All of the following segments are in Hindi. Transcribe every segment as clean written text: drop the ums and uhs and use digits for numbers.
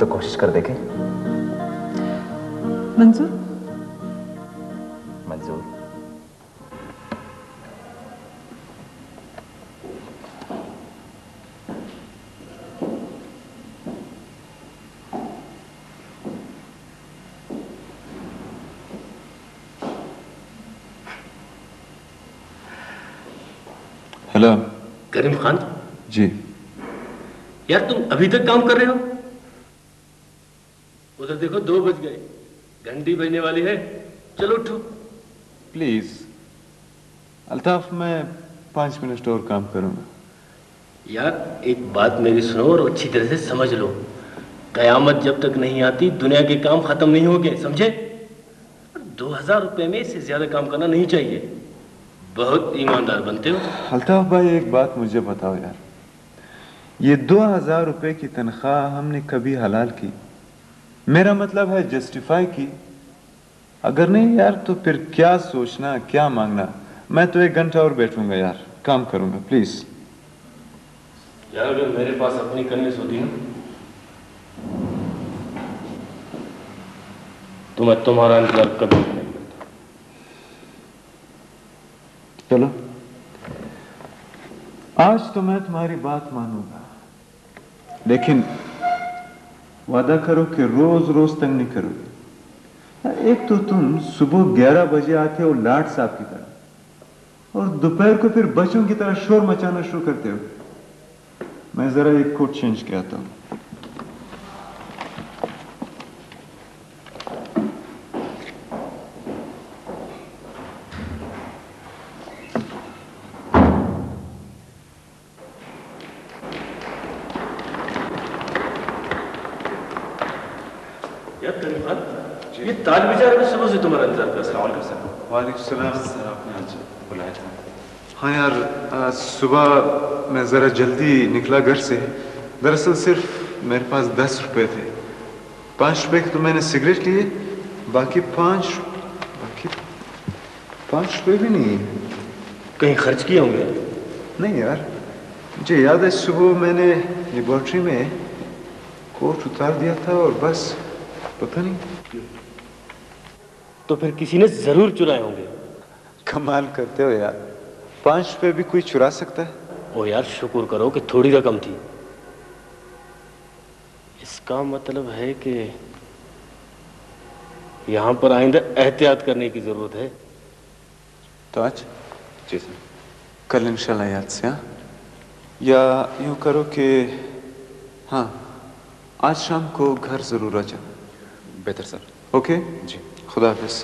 तो कोशिश कर देखें। मंजूर? मंजूर। हेलो करीम खान जी। यार तुम अभी तक काम कर रहे हो? उधर देखो 2 बज गए, घंटी बजने वाली है, चलो उठो। प्लीज अल्ताफ, मैं 5 मिनट और काम करूंगा। यार एक बात मेरी सुनो और अच्छी तरह से समझ लो, कयामत जब तक नहीं आती दुनिया के काम खत्म नहीं होंगे, समझे? 2000 रुपए में इससे ज्यादा काम करना नहीं चाहिए। बहुत ईमानदार बनते हो। अल्ताफ भाई एक बात मुझे बताओ यार, ये 2000 रुपए की तनख्वाह हमने कभी हलाल की? मेरा मतलब है जस्टिफाई की। अगर नहीं यार तो फिर क्या सोचना, क्या मांगना। मैं तो 1 घंटा और बैठूंगा यार, काम करूंगा प्लीज। यार अगर मेरे पास अपनी कन्विंस होती ना तो मैं तुम्हारा इंतजार कभी नहीं करता। चलो आज तो मैं तुम्हारी बात मानूंगा, लेकिन वादा करो कि रोज रोज तंग नहीं करोगे। एक तो तुम सुबह 11 बजे आते हो लाट साहब की तरह, और दोपहर को फिर बच्चों की तरह शोर मचाना शुरू करते हो। मैं जरा एक कोट चेंज किया था। यार करीम खान, ये ताज बेचारा मैं सुबह से तुम्हारा इंतजार कर रहा हूं। वालेकुम सलाम सर, आपने आज बुलाया था। हाँ यार, सुबह मैं ज़रा जल्दी निकला घर से। दरअसल सिर्फ मेरे पास 10 रुपए थे। 5 रुपए तो मैंने सिगरेट लिए, बाकी 5 रुपए भी नहीं। कहीं खर्च किए होंगे? नहीं यार, मुझे याद है सुबह मैंने लेबोरेटरी में कोट उतार दिया था और बस, पता नहीं। तो फिर किसी ने जरूर चुराए होंगे। कमाल करते हो यार, 5 रुपए भी कोई चुरा सकता है? ओ यार शुक्र करो कि थोड़ी रकम थी। इसका मतलब है कि यहां पर आइंदा एहतियात करने की जरूरत है। तो आज जी सर, कल इंशाल्लाह याद से। हाँ, या यूं करो कि हाँ, आज शाम को घर जरूर आ जाना। बेहतर सर। ओके जी, खुदा हाफिज।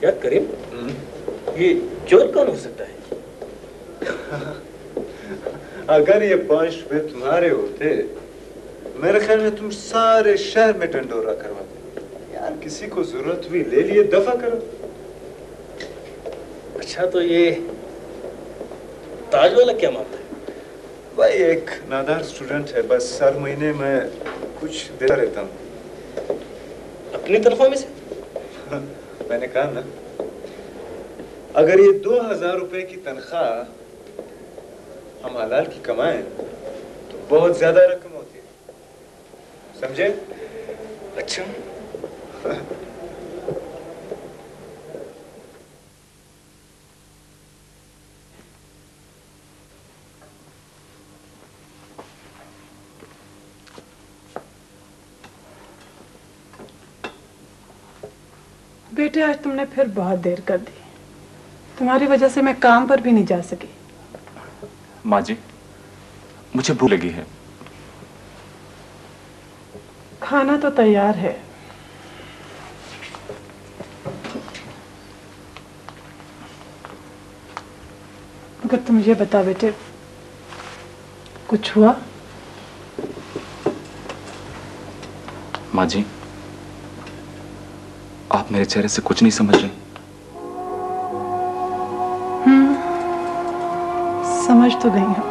यार करीम, ये चोर कौन हो सकता है? अगर ये 5 रुपए तुम्हारे होते, मेरे ख्याल में तुम सारे शहर में ढंढोरा करवाते। यार किसी को जरूरत हुई ले लिए, दफा करो। अच्छा तो ये ताज वाला क्या मामला है? भाई एक नादार स्टूडेंट है, बस हर महीने में कुछ देता रहता हूँ अपनी तरफों में से। मैंने कहा ना, अगर ये 2000 रुपए की तनख्वाह हम हलाल की कमाएं तो बहुत ज्यादा रकम होती है, समझे? अच्छा बेटे, आज तुमने फिर बहुत देर कर दी। तुम्हारी वजह से मैं काम पर भी नहीं जा सकी। माँ जी, मुझे भूख लगी है। खाना तो तैयार है। मगर तुम ये बता बेटे, कुछ हुआ? माँ जी, आप मेरे चेहरे से कुछ नहीं समझ रहे। समझ तो गई हूं,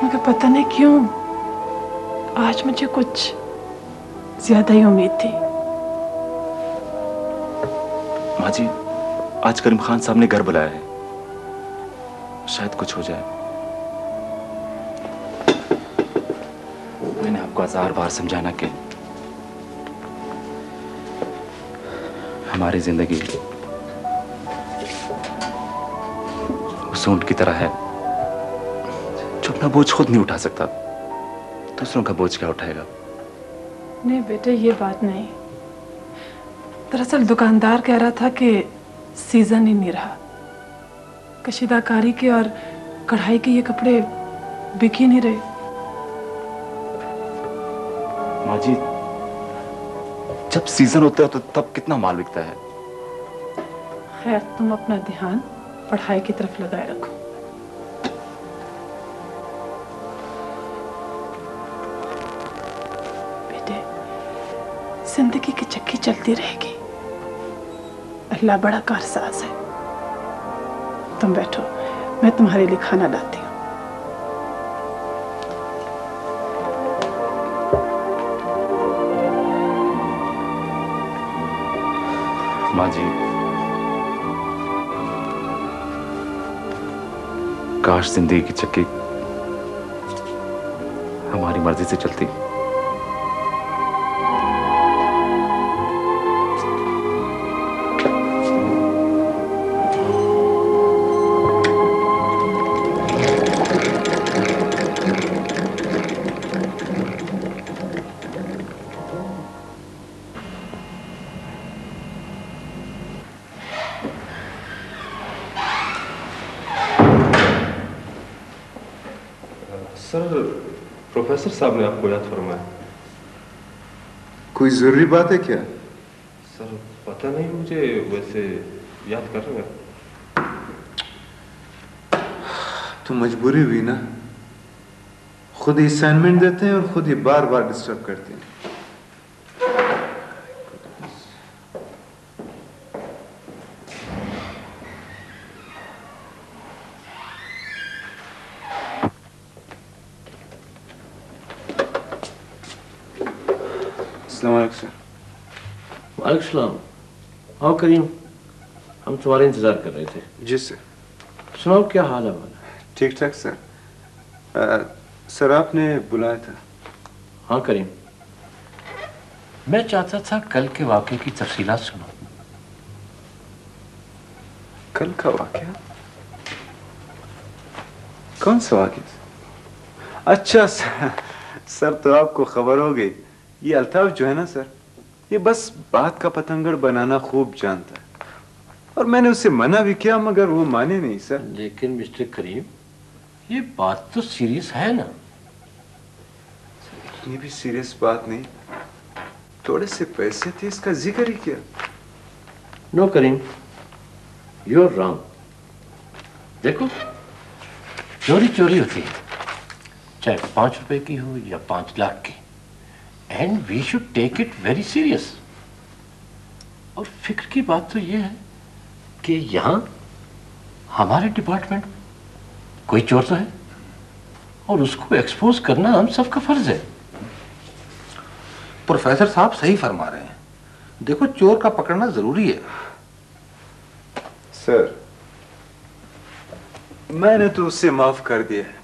मगर पता नहीं क्यों आज मुझे कुछ ज्यादा ही उम्मीद थी। माँ जी, आज करीम खान साहब ने घर बुलाया है, शायद कुछ हो जाए। मैंने आपको 1000 बार समझाना कि हमारी जिंदगी उस ऊंट की तरह है जो अपना बोझ खुद नहीं उठा सकता, दूसरों का बोझ क्या उठाएगा। नहीं बेटे, ये बात नहीं। दरअसल दुकानदार कह रहा था कि सीजन ही नहीं रहा, कशीदाकारी के और कढ़ाई के ये कपड़े बिक ही नहीं रहे। माँ जी, जब सीजन होता है तो तब कितना माल बिकता है। खैर, तुम अपना ध्यान पढ़ाई की तरफ लगाए रखो। बेटे, जिंदगी की चक्की चलती रहेगी, अल्लाह बड़ा कारसाज है। तुम बैठो, मैं तुम्हारे लिए खाना लाती हूँ। माँ जी, काश जिंदगी की चक्की हमारी मर्जी से चलती। सर, प्रोफेसर साहब ने आपको याद फरमाया। कोई जरूरी बात है क्या? सर पता नहीं, मुझे वैसे याद कर रहे हैं। तो मजबूरी हुई ना, खुद ही असाइनमेंट देते हैं और खुद ही बार बार डिस्टर्ब करते हैं। वालेकुम सलाम। आओ करीम, हम तुम्हारा इंतजार कर रहे थे। जी सर। सुनाओ, क्या हाल है वाला? ठीक ठाक सर। सर आपने बुलाया था? हाँ करीम, मैं चाहता था कल के वाक़े की तफसीलात सुनो। कल का वाक़या? कौन सा वाक़या? अच्छा सर, तो आपको खबर हो गई। ये अल्ताफ जो है ना सर, ये बस बात का पतंगड़ बनाना खूब जानता है, और मैंने उससे मना भी किया मगर वो माने नहीं सर। लेकिन मिस्टर करीम, ये बात तो सीरियस है ना? इतनी भी सीरियस बात नहीं, थोड़े से पैसे थे, इसका जिक्र ही किया। No Karim, you are wrong. देखो, चोरी चोरी होती है, चाहे 5 रुपए की हो या 5 लाख की, and we should take it very serious. और फिक्र की बात तो यह है कि यहाँ हमारे डिपार्टमेंट कोई चोर तो है, और उसको एक्सपोज करना हम सबका फर्ज है। प्रोफेसर साहब सही फरमा रहे हैं। देखो, चोर का पकड़ना जरूरी है। सर, मैंने तो उससे माफ कर दिया है।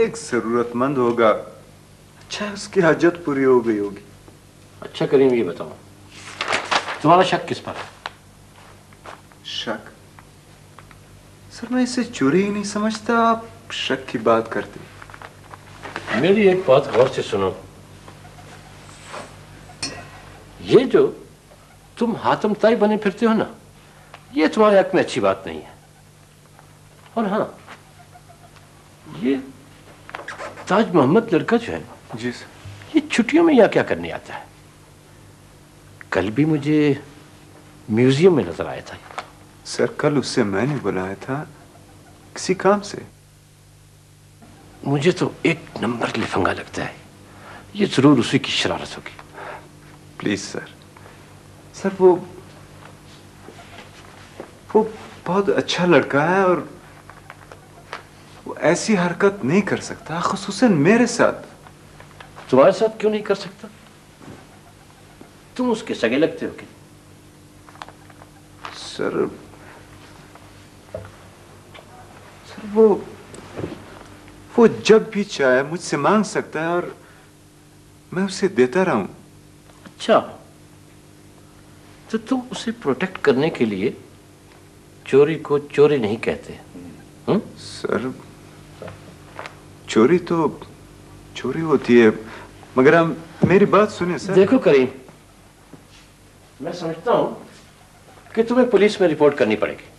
एक जरूरतमंद होगा, अच्छा उसकी हाजत पूरी हो गई होगी। अच्छा करीम, ये बताओ, तुम्हारा शक किस पर है? शक? सर, मैं इसे चोरी ही नहीं समझता, आप शक की बात करते। मेरी एक बात गौर से सुनो। ये जो तुम हातम ताई बने फिरते हो ना, ये तुम्हारे हक में अच्छी बात नहीं है। और हाँ, ये ताज मोहम्मद लड़का जो है, जी सर, ये छुट्टियों में यहाँ क्या करने आता है? कल भी मुझे म्यूजियम में नजर आया था। सर कल उससे मैंने बुलाया था किसी काम से। मुझे तो एक नंबर लिफंगा लगता है, ये जरूर उसी की शरारत होगी। प्लीज सर, सर वो बहुत अच्छा लड़का है, और वो ऐसी हरकत नहीं कर सकता, खुसूसन मेरे साथ। तुम्हारे साथ क्यों नहीं कर सकता? तुम उसके सगे लगते हो क्या? सर वो जब भी चाहे मुझसे मांग सकता है और मैं उसे देता रहूं। अच्छा, तो तुम उसे प्रोटेक्ट करने के लिए चोरी को चोरी नहीं कहते? सर चोरी तो चोरी होती है, मगर आप मेरी बात सुने सर। देखो करीम, मैं समझता हूं कि तुम्हें पुलिस में रिपोर्ट करनी पड़ेगी।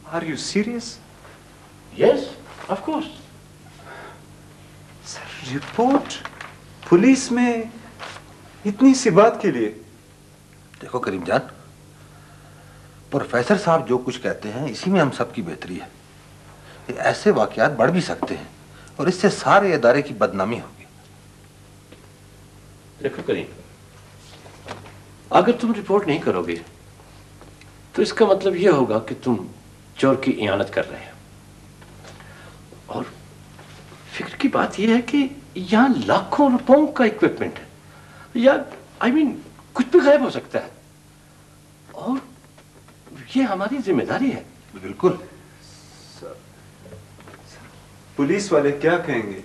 Are you serious? Yes, of course. Sir report police में इतनी सी बात के लिए? देखो करीम जान, प्रोफेसर साहब जो कुछ कहते हैं इसी में हम सबकी बेहतरी है। ये ऐसे वाकयात बढ़ भी सकते हैं और इससे सारे इदारे की बदनामी होगी। देखो करीम, अगर तुम रिपोर्ट नहीं करोगे तो इसका मतलब यह होगा कि तुम चोर की इयानत कर रहे हो। और फिक्र की बात यह है कि यहां लाखों रुपयों का इक्विपमेंट है, या कुछ भी गायब हो सकता है, और ये हमारी जिम्मेदारी है। बिल्कुल। पुलिस वाले क्या कहेंगे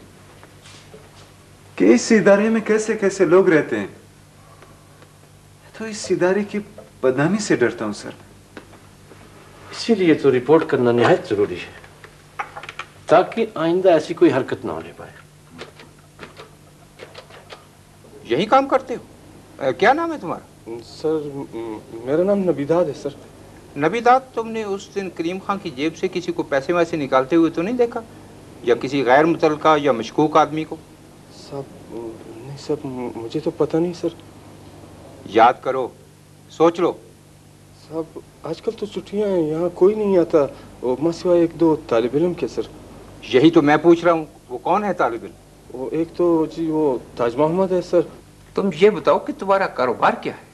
कि इस इदारे में कैसे कैसे लोग रहते हैं, तो इस इदारे की बदनामी से डरता हूं सर। इसीलिए तो रिपोर्ट करना निहायत जरूरी है, ताकि आइंदा ऐसी कोई हरकत ना होने पाए। यही काम करते हो? क्या नाम है तुम्हारा? सर मेरा नाम नबीदाद है सर। नबीदाद, तुमने उस दिन करीम खान की जेब से किसी को पैसे वैसे निकालते हुए तो नहीं देखा, या किसी गैर मुतल्लका या मशकूक आदमी को? साहब नहीं साहब, मुझे तो पता नहीं सर। याद करो, सोच लो। साहब आजकल तो छुट्टियां हैं, यहाँ कोई नहीं आता, माँ सिवाय एक दो तालिब इल्म के सर। यही तो मैं पूछ रहा हूँ, वो कौन है तालिब इल्म? वो एक तो जी वो ताज मोहम्मद है सर। तुम ये बताओ कि तुम्हारा कारोबार क्या है?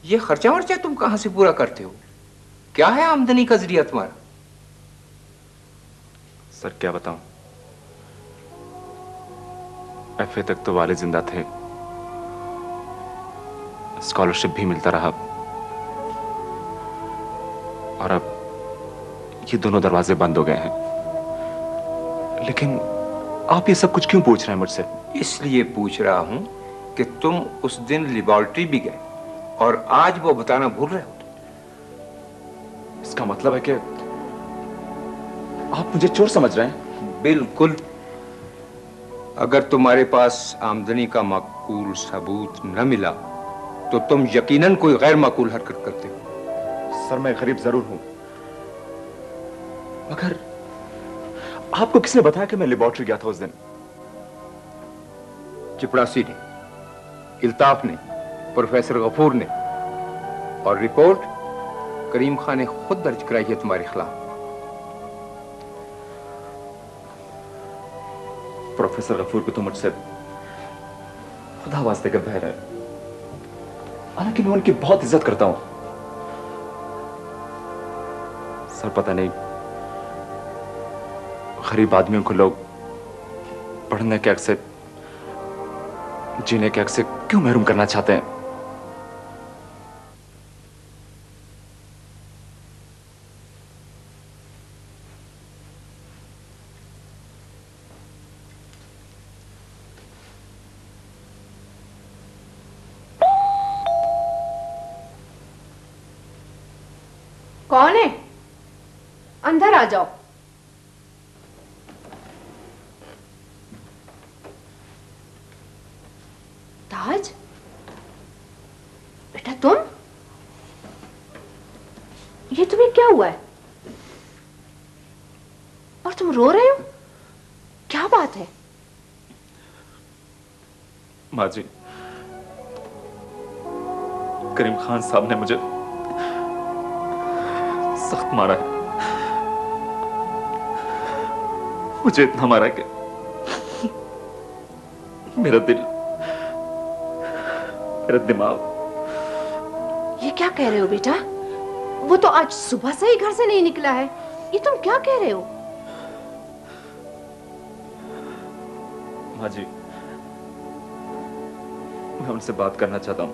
ये खर्चा वर्चा तुम कहाँ से पूरा करते हो? क्या है आमदनी का जरिया तुम्हारा? सर क्या बताऊं, एफए तक तो वाले जिंदा थे, स्कॉलरशिप भी मिलता रहा, और अब ये दोनों दरवाजे बंद हो गए हैं। लेकिन आप ये सब कुछ क्यों पूछ रहे हैं मुझसे? इसलिए पूछ रहा हूं कि तुम उस दिन लेबोरेटरी भी गए और आज वो बताना भूल रहे हो। इसका मतलब है कि आप मुझे चोर समझ रहे हैं? बिल्कुल। अगर तुम्हारे पास आमदनी का माकूल सबूत न मिला तो तुम यकीनन कोई गैर माकूल हरकत करते हो। सर मैं गरीब जरूर हूं, मगर आपको किसने बताया कि मैं लेबोरेटरी गया था उस दिन? चिपड़ासी ने, इल्ताफ ने, प्रोफेसर गफूर ने, और रिपोर्ट करीम खान ने खुद दर्ज कराई है तुम्हारे खिलाफ। प्रोफेसर गफूर को तो मुझसे खुदा वास्ते का भय है, हालांकि मैं उनकी बहुत इज्जत करता हूं। सर पता नहीं गरीब आदमियों को लोग पढ़ने के हक से, जीने के हक से क्यों महरूम करना चाहते हैं? कौन है? अंदर आ जाओ। ताज, बेटा तुम? ये तुम्हें क्या हुआ है? और तुम रो रहे हो? क्या बात है? माँ जी, करीम खान साहब ने मुझे सख्त मारा है। मुझे इतना मारा कि मेरा दिल, मेरा दिमाग। ये क्या कह रहे हो बेटा? वो तो आज सुबह से ही घर से नहीं निकला है। ये तुम क्या कह रहे हो? माँ जी, मैं उनसे बात करना चाहता हूं।